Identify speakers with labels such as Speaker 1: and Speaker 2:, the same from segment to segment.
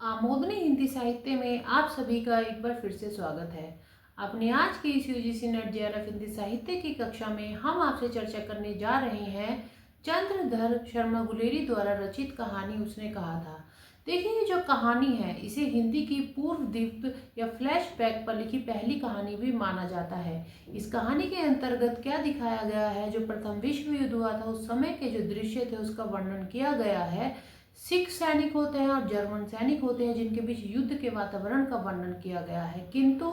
Speaker 1: आमोदनी हिंदी साहित्य में आप सभी का एक बार फिर से स्वागत है। अपने आज की इस यूजीसी नेट जेआरएफ हिंदी साहित्य की कक्षा में हम आपसे चर्चा करने जा रहे हैं चंद्रधर शर्मा गुलेरी द्वारा रचित कहानी उसने कहा था। देखिए, ये जो कहानी है इसे हिंदी की पूर्व दीप्त या फ्लैशबैक पर लिखी पहली कहानी भी माना जाता है। इस कहानी के अंतर्गत क्या दिखाया गया है, जो प्रथम विश्व युद्ध हुआ था उस समय के जो दृश्य थे उसका वर्णन किया गया है। सिख सैनिक होते हैं और जर्मन सैनिक होते हैं जिनके बीच युद्ध के वातावरण का वर्णन किया गया है, किंतु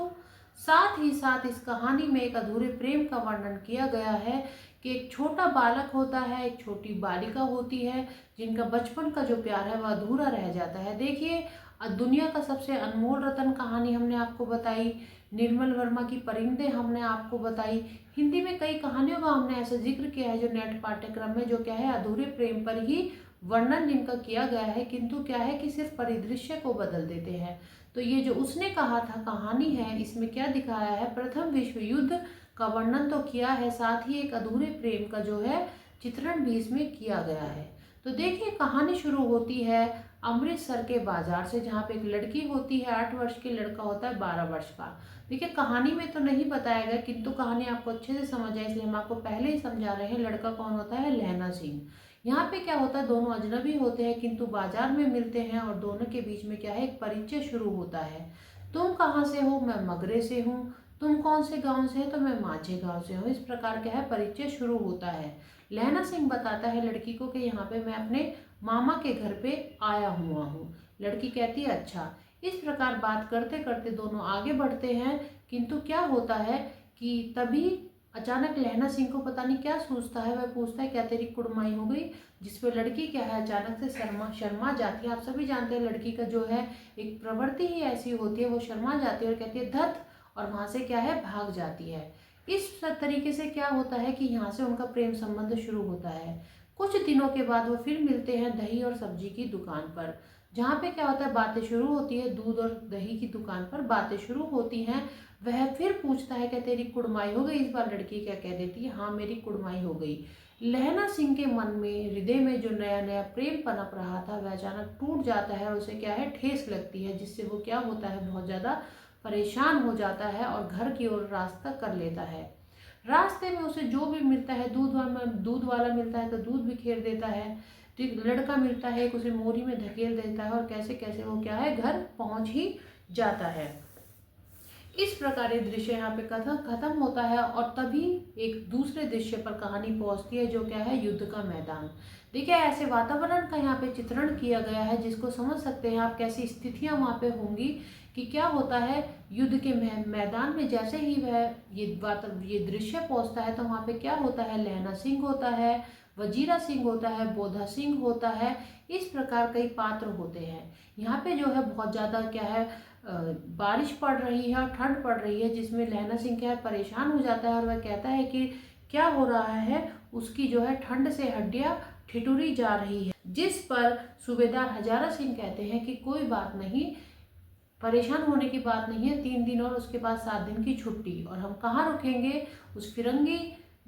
Speaker 1: साथ ही साथ इस कहानी में एक अधूरे प्रेम का वर्णन किया गया है कि एक छोटा बालक होता है, एक छोटी बालिका होती है जिनका बचपन का जो प्यार है वह अधूरा रह जाता है। देखिए, दुनिया का सबसे अनमोल रतन कहानी हमने आपको बताई, निर्मल वर्मा की परिंदे हमने आपको बताई। हिंदी में कई कहानियों का हमने ऐसा जिक्र किया है जो नेट पाठ्यक्रम में जो क्या है अधूरे प्रेम पर ही वर्णन जिनका किया गया है, किंतु क्या है कि सिर्फ परिदृश्य को बदल देते हैं। तो ये जो उसने कहा था कहानी है, इसमें क्या दिखाया है, प्रथम विश्व युद्ध का वर्णन तो किया है, साथ ही एक अधूरे प्रेम का जो है चित्रण भी इसमें किया गया है। तो देखिए, कहानी शुरू होती है अमृतसर के बाजार से, जहाँ पे एक लड़की होती है 8 वर्ष की, लड़का होता है 12 वर्ष का। देखिए, कहानी में तो नहीं बताया गया, किंतु कहानी आपको अच्छे से समझ आए इसलिए हम आपको पहले ही समझा रहे हैं। लड़का कौन होता है? लहना सिंह। यहाँ पे क्या होता है, दोनों अजनबी होते हैं किंतु बाजार में मिलते हैं और दोनों के बीच में क्या है, एक परिचय शुरू होता है। तुम कहाँ से हो? मैं मगरे से हूँ। तुम कौन से गांव से है? तो मैं माझे गांव से हूँ। इस प्रकार क्या है, परिचय शुरू होता है। लहना सिंह बताता है लड़की को कि यहाँ पे मैं अपने मामा के घर पे आया हुआ हूँ। लड़की कहती है अच्छा। इस प्रकार बात करते करते दोनों आगे बढ़ते हैं, किंतु क्या होता है कि तभी अचानक लहना सिंह को पता नहीं क्या सूझता है, वह पूछता है क्या तेरी कुड़माई हो गई? जिस पे लड़की क्या है अचानक से शर्मा शर्मा जाती है। आप सभी जानते हैं लड़की का जो है एक प्रवृत्ति ही ऐसी होती है, वो शर्मा जाती है और कहती है धत, और वहां से क्या है भाग जाती है। इस तरीके से क्या होता है कि यहाँ से उनका प्रेम संबंध शुरू होता है। कुछ दिनों के बाद वो फिर मिलते हैं दही और सब्जी की दुकान पर, जहाँ पे क्या होता है बातें शुरू होती है, दूध और दही की दुकान पर बातें शुरू होती हैं। वह फिर पूछता है कि तेरी कुड़माई हो गई? इस बार लड़की क्या कह देती है, हाँ मेरी कुड़माई हो गई। लहना सिंह के मन में, हृदय में जो नया नया प्रेम पनप रहा था वह अचानक टूट जाता है और उसे क्या है ठेस लगती है, जिससे वो क्या होता है बहुत ज्यादा परेशान हो जाता है और घर की ओर रास्ता कर लेता है। रास्ते में उसे जो भी मिलता है, दूध वाला मिलता है तो दूध बिखेर देता है, लड़का मिलता है एक, उसे मोरी में धकेल देता है और कैसे कैसे वो क्या है घर पहुंच ही जाता है। इस प्रकार ये दृश्य यहाँ पे कथा खत्म होता है और तभी एक दूसरे दृश्य पर कहानी पहुंचती है, जो क्या है युद्ध का मैदान। देखिए, ऐसे वातावरण का यहाँ पे चित्रण किया गया है जिसको समझ सकते हैं आप कैसी स्थितियां वहाँ पे होंगी कि क्या होता है युद्ध के मैदान में। जैसे ही वह ये दृश्य पहुंचता है तो वहाँ पे क्या होता है, लहना सिंह होता है, वजीरा सिंह होता है, बोधा सिंह होता है। इस प्रकार कई पात्र होते हैं। यहाँ पे जो है बहुत ज़्यादा क्या है बारिश पड़ रही है और ठंड पड़ रही है, जिसमें लहना सिंह क्या है परेशान हो जाता है और वह कहता है कि क्या हो रहा है, उसकी जो है ठंड से हड्डियां ठिठुरी जा रही है। जिस पर सूबेदार हजारा सिंह कहते हैं कि कोई बात नहीं, परेशान होने की बात नहीं है, 3 दिन और उसके बाद 7 दिन की छुट्टी, और हम कहाँ रुकेंगे? उस फिरंगी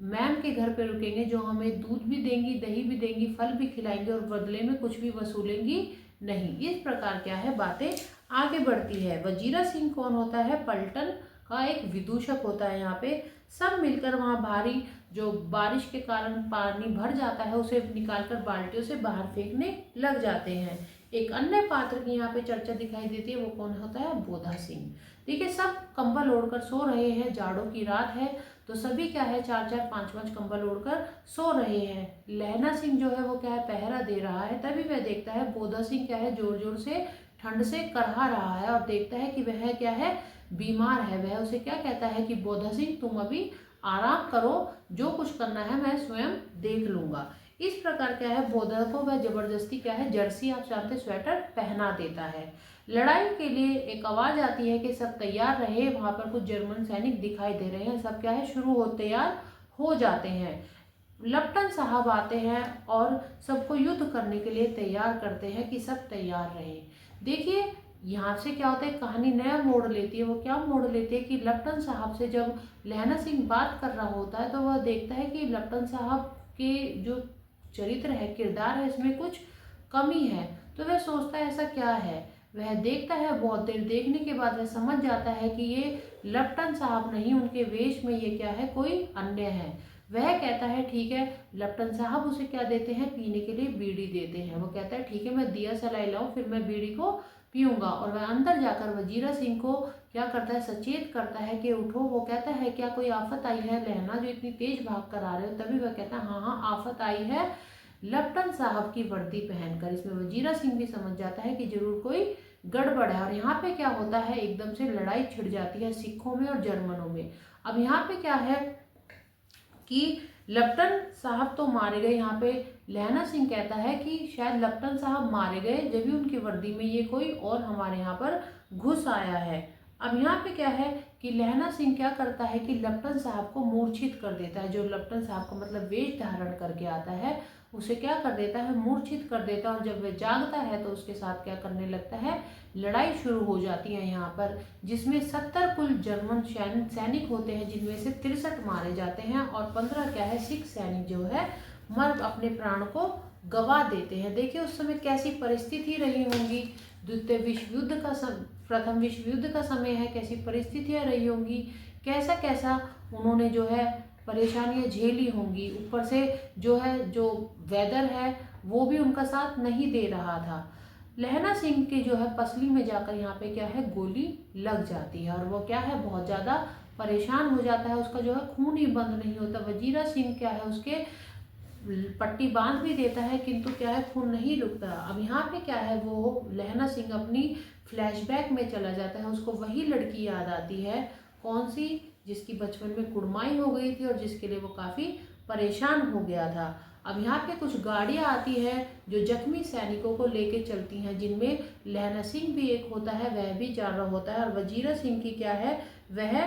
Speaker 1: मैम के घर पे रुकेंगे जो हमें दूध भी देंगी, दही भी देंगी, फल भी खिलाएंगे और बदले में कुछ भी वसूलेंगी नहीं। इस प्रकार क्या है बातें आगे बढ़ती है। वजीरा सिंह कौन होता है? पलटन का एक विदूषक होता है। यहाँ पे सब मिलकर वहाँ भारी जो बारिश के कारण पानी भर जाता है उसे निकालकर बाल्टियों से बाहर फेंकने लग जाते हैं। एक अन्य पात्र की यहाँ पे चर्चा दिखाई देती है, वो कौन होता है? बोधा सिंह। देखिए, सब कंबल ओढ़कर सो रहे हैं, जाड़ों की रात है तो सभी क्या है 4-4 5-5 कंबल ओढ़कर सो रहे हैं। लहना सिंह जो है वो क्या है पहरा दे रहा है। तभी वह देखता है बोधा सिंह क्या है जोर जोर से ठंड से करहा रहा है और देखता है कि वह क्या है बीमार है। वह उसे क्या कहता है कि बोधा सिंह तुम अभी आराम करो, जो कुछ करना है मैं स्वयं देख लूंगा। इस प्रकार क्या है बोधा को वह जबरदस्ती क्या है जर्सी, आप जानते स्वेटर पहना देता है। लड़ाई के लिए एक आवाज आती है कि सब तैयार रहे। वहां पर कुछ जर्मन सैनिक दिखाई दे रहे हैं, सब क्या है शुरू हो तैयार हो जाते हैं। लेफ्टिनेंट साहब आते हैं और सबको युद्ध करने के लिए तैयार करते हैं कि सब तैयार रहें। देखिए, यहाँ से क्या होता है कहानी नया मोड़ लेती है। वो क्या मोड़ लेती है कि लेफ्टिनेंट साहब से जब लहना सिंह बात कर रहा होता है तो वह देखता है कि लेफ्टिनेंट साहब के जो चरित्र है, किरदार है, इसमें कुछ कमी है। तो वह सोचता है ऐसा क्या है। वह देखता है, बहुत देर देखने के बाद वह समझ जाता है कि ये लप्टन साहब नहीं, उनके वेश में ये क्या है, कोई अन्य है। वह कहता है ठीक है। लप्टन साहब उसे क्या देते हैं, पीने के लिए बीड़ी देते हैं। वो कहता है ठीक है, मैं दिया सलाई लाऊं, फिर मैं बीड़ी को पीऊंगा। और वह अंदर जाकर वजीरा सिंह को क्या करता है, सचेत करता है कि उठो। वो कहता है क्या कोई आफत आई है लहना, जो इतनी तेज भाग कर आ रहे हो। तभी वह कहता है हाँ हाँ आफत आई है, लप्टन साहब की वर्दी पहनकर। इसमें वजीरा सिंह भी समझ जाता है कि जरूर कोई गड़बड़ है। और यहाँ पे क्या होता है, एकदम से लड़ाई छिड़ जाती है सिखों में और जर्मनों में। अब यहाँ पे क्या है कि लप्टन साहब तो मारे गए। यहाँ पे लहना सिंह कहता है कि शायद लप्टन साहब मारे गए जब भी उनकी वर्दी में ये कोई और हमारे यहाँ पर घुस आया है। अब यहाँ पे क्या है कि लहना सिंह क्या करता है कि लप्टन साहब को मूर्छित कर देता है। जो लप्टन साहब को मतलब वेश धारण करके आता है उसे क्या कर देता है, मूर्छित कर देता है। और जब वह जागता है तो उसके साथ क्या करने लगता है, लड़ाई शुरू हो जाती है यहाँ पर, जिसमें 70 कुल जर्मन सैनिक होते हैं, जिनमें से 63 मारे जाते हैं और 15 क्या है, सिख सैनिक जो है मर अपने प्राण को गवा देते हैं। देखिए उस समय कैसी परिस्थिति रही होंगी, द्वितीय विश्व युद्ध का प्रथम विश्व युद्ध का समय है, कैसी परिस्थितियां रही होंगी, कैसा कैसा उन्होंने जो है परेशानियां झेली होंगी। ऊपर से जो है जो वेदर है वो भी उनका साथ नहीं दे रहा था। लहना सिंह के जो है पसली में जाकर यहाँ पे क्या है, गोली लग जाती है और वो क्या है बहुत ज़्यादा परेशान हो जाता है। उसका जो है खून ही बंद नहीं होता। वजीरा सिंह क्या है, उसके पट्टी बांध भी देता है किंतु क्या है, खून नहीं रुकता। अब यहाँ पे क्या है, वो लहना सिंह अपनी फ्लैशबैक में चला जाता है। उसको वही लड़की याद आती है, कौन सी, जिसकी बचपन में कुड़माई हो गई थी और जिसके लिए वो काफ़ी परेशान हो गया था। अब यहाँ पे कुछ गाड़ियाँ आती है जो जख्मी सैनिकों को लेके चलती हैं, जिनमें लहना सिंह भी एक होता है, वह भी जा रहा होता है। और वजीरा सिंह की क्या है, वह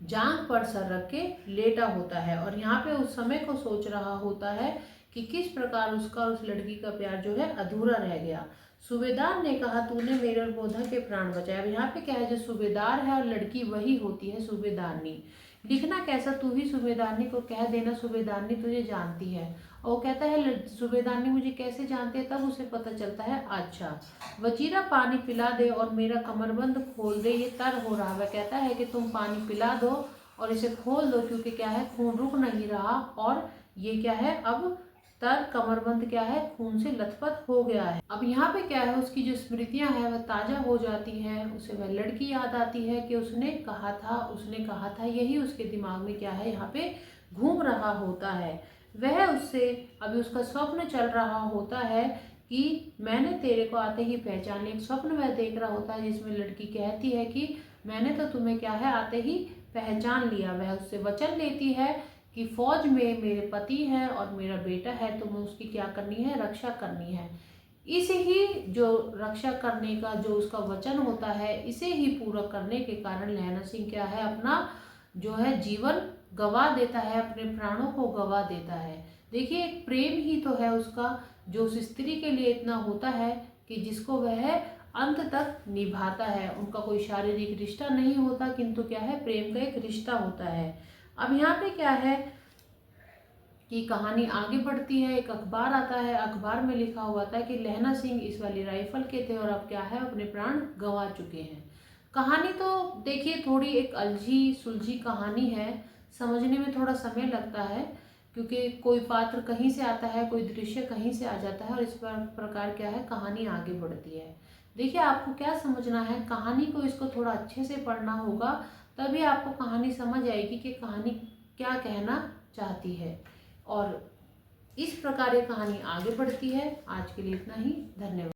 Speaker 1: जांग पर सर रख के लेटा होता है और यहाँ पे उस समय को सोच रहा होता है कि किस प्रकार उसका उस लड़की का प्यार जो है अधूरा रह गया। सूबेदार ने कहा तूने मेरे और बोधा के प्राण बचाए। अब यहाँ पे क्या है, जो सूबेदार है और लड़की वही होती है सूबेदारनी। लिखना कैसा, तू ही सूबेदारनी को कह देना सूबेदारनी तुझे जानती है। और वो कहता है सूबेदारनी मुझे कैसे जानती है, तब उसे पता चलता है अच्छा वजीरा पानी पिला दे और मेरा कमरबंद खोल दे, ये तर हो रहा। वह कहता है कि तुम पानी पिला दो और इसे खोल दो, क्योंकि क्या है खून रुक नहीं रहा और ये क्या है अब तर कमरबंद क्या है, खून से लथपथ हो गया है। अब यहाँ पे क्या है, उसकी जो स्मृतियां हैं वह ताजा हो जाती हैं। उसे वह लड़की याद आती है कि उसने कहा था, यही उसके दिमाग में क्या है यहाँ पे घूम रहा होता है। वह उससे अभी उसका स्वप्न चल रहा होता है कि मैंने तेरे को आते ही पहचान लिया। एक स्वप्न वह देख रहा होता है जिसमें लड़की कहती है कि मैंने तो तुम्हें क्या है आते ही पहचान लिया। वह उससे वचन लेती है कि फौज में मेरे पति है और मेरा बेटा है, तुम्हें उसकी क्या करनी है, रक्षा करनी है। इसे ही जो रक्षा करने का जो उसका वचन होता है, इसे ही पूरा करने के कारण लहना सिंह क्या है अपना जो है जीवन गवा देता है, अपने प्राणों को गवा देता है। देखिए एक प्रेम ही तो है उसका, जो उस स्त्री के लिए इतना होता है कि जिसको वह अंत तक निभाता है। उनका कोई शारीरिक रिश्ता नहीं होता किंतु क्या है, प्रेम का एक रिश्ता होता है। अब यहाँ पे क्या है कि कहानी आगे बढ़ती है। एक अखबार आता है, अखबार में लिखा हुआ था कि लहना सिंह इस वाली राइफल के थे और अब क्या है अपने प्राण गंवा चुके हैं। कहानी तो देखिए थोड़ी एक अलझी सुलझी कहानी है, समझने में थोड़ा समय लगता है क्योंकि कोई पात्र कहीं से आता है, कोई दृश्य कहीं से आ जाता है और इस प्रकार क्या है कहानी आगे बढ़ती है। देखिए आपको क्या समझना है, कहानी को इसको थोड़ा अच्छे से पढ़ना होगा, तभी आपको कहानी समझ आएगी कि कहानी क्या कहना चाहती है। और इस प्रकार ये कहानी आगे बढ़ती है। आज के लिए इतना ही, धन्यवाद।